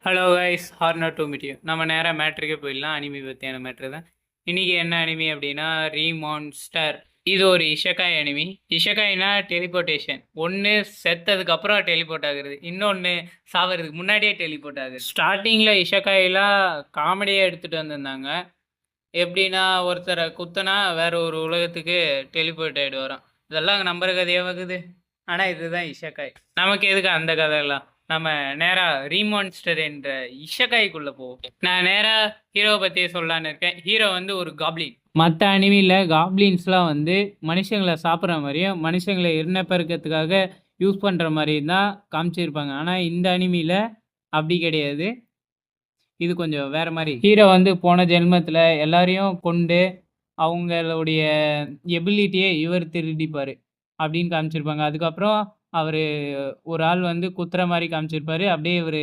Hello guys, hard not to meet you. நம்ம நேராக மேட்ருக்கே போயிடலாம். அனிமி பற்றியான மேட்ரு தான். இன்றைக்கி என்ன அனிமி அப்படின்னா ரீமான்ஸ்டர். இது ஒரு இஷக்காய் அனிமி. இஷக்காய்னா டெலிபோர்ட்டேஷன். ஒன்று செத்ததுக்கப்புறம் டெலிபோர்ட் ஆகுறது, இன்னொன்று சாவறதுக்கு முன்னாடியே டெலிபோர்ட் ஆகுது. ஸ்டார்டிங்கில் இஷக்காயெலாம் காமெடியாக எடுத்துகிட்டு வந்திருந்தாங்க. எப்படின்னா ஒருத்தரை குத்துனா வேற ஒரு உலகத்துக்கு டெலிபோர்ட் ஆகிட்டு வரோம். இதெல்லாம் நம்புற கதையாக இருக்குது. ஆனால் இதுதான் இஷக்காய். நமக்கு எதுக்கு அந்த கதையெல்லாம்? நம்ம நேராக ரீமான்ஸ்டர் என்ற இஷக்காய்க்குள்ளே போவோம். நான் நேராக ஹீரோவை பற்றி சொல்லலான்னு இருக்கேன். ஹீரோ வந்து ஒரு காப்ளின். மற்ற அனிமியில் காப்ளின்ஸ்லாம் வந்து மனுஷங்களை சாப்பிட்ற மாதிரியும் மனுஷங்களை இரணப்பெருக்கிறதுக்காக யூஸ் பண்ணுற மாதிரியும் தான் காமிச்சிருப்பாங்க. ஆனால் இந்த அனிமியில் அப்படி கிடையாது. இது கொஞ்சம் வேற மாதிரி. ஹீரோ வந்து போன ஜென்மத்தில் எல்லாரையும் கொண்டு அவங்களுடைய எபிலிட்டியை இவர் திருடிப்பார் அப்படின்னு காமிச்சிருப்பாங்க. அதுக்கப்புறம் அவர் ஒரு ஆள் வந்து குத்துற மாதிரி காமிச்சிருப்பாரு. அப்படியே இவர்